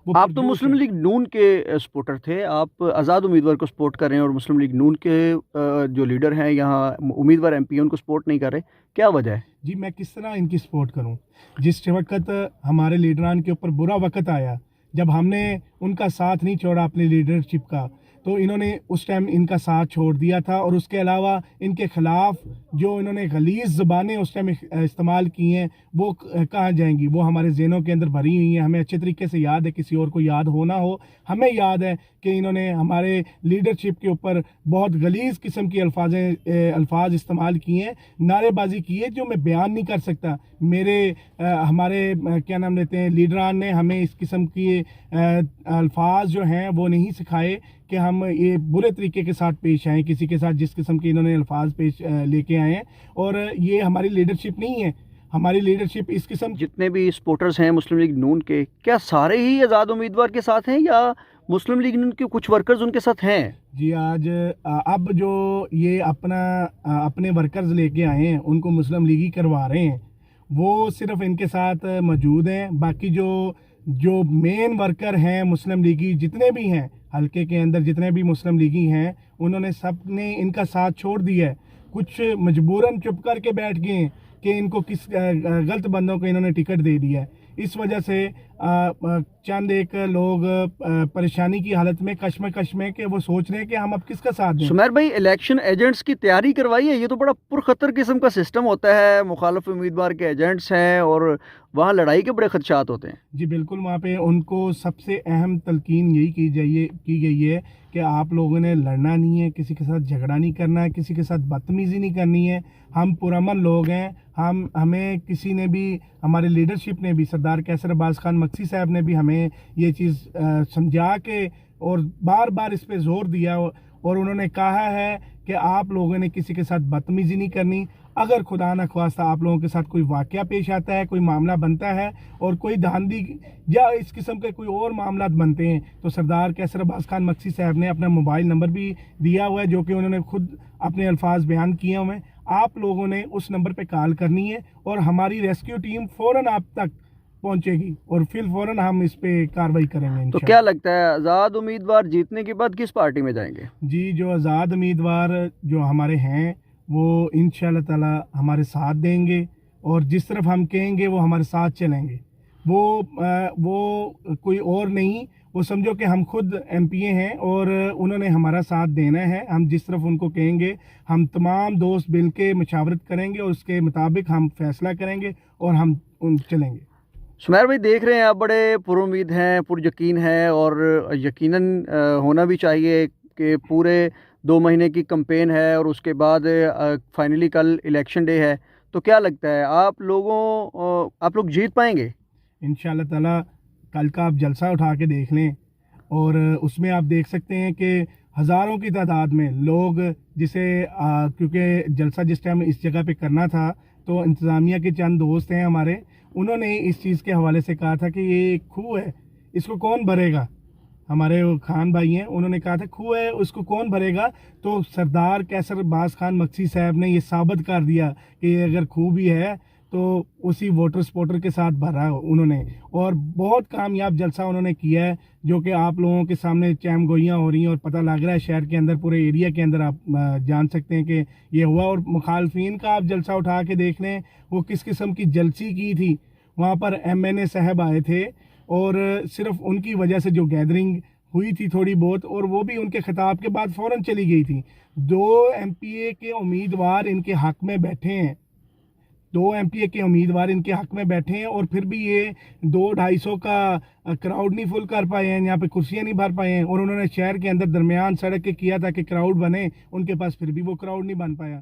وہ آپ تو پرجوش مسلم ہے۔ لیگ نون کے سپورٹر تھے، آپ آزاد امیدوار کو سپورٹ کر رہے ہیں اور مسلم لیگ نون کے جو لیڈر ہیں یہاں امیدوار ایم پی ان کو سپورٹ نہیں کر رہے، کیا وجہ ہے؟ جی میں کس طرح ان کی سپورٹ کروں؟ جس وقت ہمارے لیڈران کے اوپر برا وقت آیا، جب ہم نے ان کا ساتھ نہیں چھوڑا اپنی لیڈرشپ کا، تو انہوں نے اس ٹائم ان کا ساتھ چھوڑ دیا تھا، اور اس کے علاوہ ان کے خلاف جو انہوں نے غلیظ زبانیں اس ٹائم استعمال کی ہیں وہ کہاں جائیں گی؟ وہ ہمارے ذہنوں کے اندر بھری ہوئی ہیں، ہمیں اچھے طریقے سے یاد ہے، کسی اور کو یاد ہو نہ ہو، ہمیں یاد ہے کہ انہوں نے ہمارے لیڈرشپ کے اوپر بہت غلیظ قسم کی الفاظ استعمال کیے ہیں، نعرے بازی کی ہے جو میں بیان نہیں کر سکتا۔ ہمارے کیا نام لیتے ہیں لیڈران نے ہمیں اس قسم کی الفاظ جو ہیں وہ نہیں سکھائے کہ ہم یہ برے طریقے کے ساتھ پیش آئیں کسی کے ساتھ، جس قسم کے انہوں نے الفاظ پیش لے کے آئے ہیں، اور یہ ہماری لیڈرشپ نہیں ہے۔ ہماری لیڈرشپ اس قسم جتنے بھی سپورٹرز ہیں مسلم لیگ نون کے، کیا سارے ہی آزاد امیدوار کے ساتھ ہیں یا مسلم لیگ نون کے کچھ ورکرز ان کے ساتھ ہیں؟ جی آج اب جو یہ اپنے ورکرز لے کے آئے ہیں ان کو مسلم لیگی کروا رہے ہیں، وہ صرف ان کے ساتھ موجود ہیں، باقی جو مین ورکر ہیں مسلم لیگی جتنے بھی ہیں حلقے کے اندر، جتنے بھی مسلم لیگی ہیں، انہوں نے سب نے ان کا ساتھ چھوڑ دیا ہے۔ کچھ مجبوراً چپ کر کے بیٹھ گئے ہیں کہ ان کو کس غلط بندوں کو انہوں نے ٹکٹ دے دیا ہے۔ اس وجہ سے چند ایک لوگ پریشانی کی حالت میں کشمکش میں کہ وہ سوچ رہے ہیں کہ ہم اب کس کا ساتھ دیں۔ سمیر بھائی، الیکشن ایجنٹس کی تیاری کروائی ہے، یہ تو بڑا پرخطر قسم کا سسٹم ہوتا ہے، مخالف امیدوار کے ایجنٹس ہیں اور وہاں لڑائی کے بڑے خدشات ہوتے ہیں۔ جی بالکل، وہاں پہ ان کو سب سے اہم تلقین یہی کی گئی ہے کہ آپ لوگوں نے لڑنا نہیں ہے، کسی کے ساتھ جھگڑا نہیں کرنا ہے، کسی کے ساتھ بدتمیزی نہیں کرنی ہے، ہم پرامن لوگ ہیں، ہمیں کسی نے بھی، ہمارے لیڈرشپ نے بھی، سردار کیسر عباس خان مکسی صاحب نے بھی ہمیں یہ چیز سمجھا کے اور بار بار اس پہ زور دیا، اور انہوں نے کہا ہے کہ آپ لوگوں نے کسی کے ساتھ بدتمیزی نہیں کرنی۔ اگر خدا نہ خواستہ آپ لوگوں کے ساتھ کوئی واقعہ پیش آتا ہے، کوئی معاملہ بنتا ہے اور کوئی دھاندلی یا اس قسم کے کوئی اور معاملات بنتے ہیں، تو سردار کیسر عباس خان مکسی صاحب نے اپنا موبائل نمبر بھی دیا ہوا ہے، جو کہ انہوں نے خود اپنے الفاظ بیان کیے ہوئے ہیں۔ آپ لوگوں نے اس نمبر پہ کال کرنی ہے اور ہماری ریسکیو ٹیم فوراً آپ تک پہنچے گی اور پھر فوراً ہم اس پہ کارروائی کریں گے تو انشاءاللہ۔ کیا لگتا ہے آزاد امیدوار جیتنے کے بعد کس پارٹی میں جائیں گے؟ جی جو آزاد امیدوار جو ہمارے ہیں وہ انشاءاللہ تعالی ہمارے ساتھ دیں گے، اور جس طرف ہم کہیں گے وہ ہمارے ساتھ چلیں گے۔ وہ کوئی اور نہیں، وہ سمجھو کہ ہم خود ایم پی اے ہیں اور انہوں نے ہمارا ساتھ دینا ہے۔ ہم جس طرف ان کو کہیں گے، ہم تمام دوست مل کے مشاورت کریں گے اور اس کے مطابق ہم فیصلہ کریں گے اور ہم چلیں گے۔ سمیر بھائی، دیکھ رہے ہیں آپ بڑے پر امید ہیں، پر یقین ہیں، اور یقیناً ہونا بھی چاہیے کہ پورے 2 مہینے کی کمپین ہے اور اس کے بعد فائنلی کل الیکشن ڈے ہے، تو کیا لگتا ہے آپ لوگ جیت پائیں گے؟ انشاءاللہ تعالی کل کا آپ جلسہ اٹھا کے دیکھ لیں، اور اس میں آپ دیکھ سکتے ہیں کہ ہزاروں کی تعداد میں لوگ کیونکہ جلسہ جس ٹائم اس جگہ پہ کرنا تھا، تو انتظامیہ کے چند دوست ہیں ہمارے، انہوں نے اس چیز کے حوالے سے کہا تھا کہ یہ ایک کھو ہے، اس کو کون بھرے گا؟ ہمارے خان بھائی ہیں، انہوں نے کہا تھا کھو ہے، اس کو کون بھرے گا؟ تو سردار کیسر عباس خان مکسی صاحب نے یہ ثابت کر دیا کہ یہ اگر کھو بھی ہے تو اسی ووٹر سپورٹر کے ساتھ بھرا انہوں نے، اور بہت کامیاب جلسہ انہوں نے کیا ہے، جو کہ آپ لوگوں کے سامنے چیم گوئیاں ہو رہی ہیں اور پتہ لگ رہا ہے شہر کے اندر، پورے ایریا کے اندر آپ جان سکتے ہیں کہ یہ ہوا۔ اور مخالفین کا آپ جلسہ اٹھا کے دیکھ لیں، وہ کس قسم کی جلسی کی تھی، وہاں پر ایم این اے صاحب آئے تھے، اور صرف ان کی وجہ سے جو گیدرنگ ہوئی تھی تھوڑی بہت، اور وہ بھی ان کے خطاب کے بعد فوراً چلی گئی تھی۔ 2 ایم پی اے کے امیدوار ان کے حق میں بیٹھے ہیں، 2 ایم پی اے کے امیدوار ان کے حق میں بیٹھے ہیں، اور پھر بھی یہ 200-250 کا کراؤڈ نہیں فل کر پائے ہیں، یہاں پہ کرسیاں نہیں بھر پائے ہیں، اور انہوں نے شہر کے اندر درمیان سڑک کے کیا تھا کہ کراؤڈ بنے، ان کے پاس پھر بھی وہ کراؤڈ نہیں بن پایا۔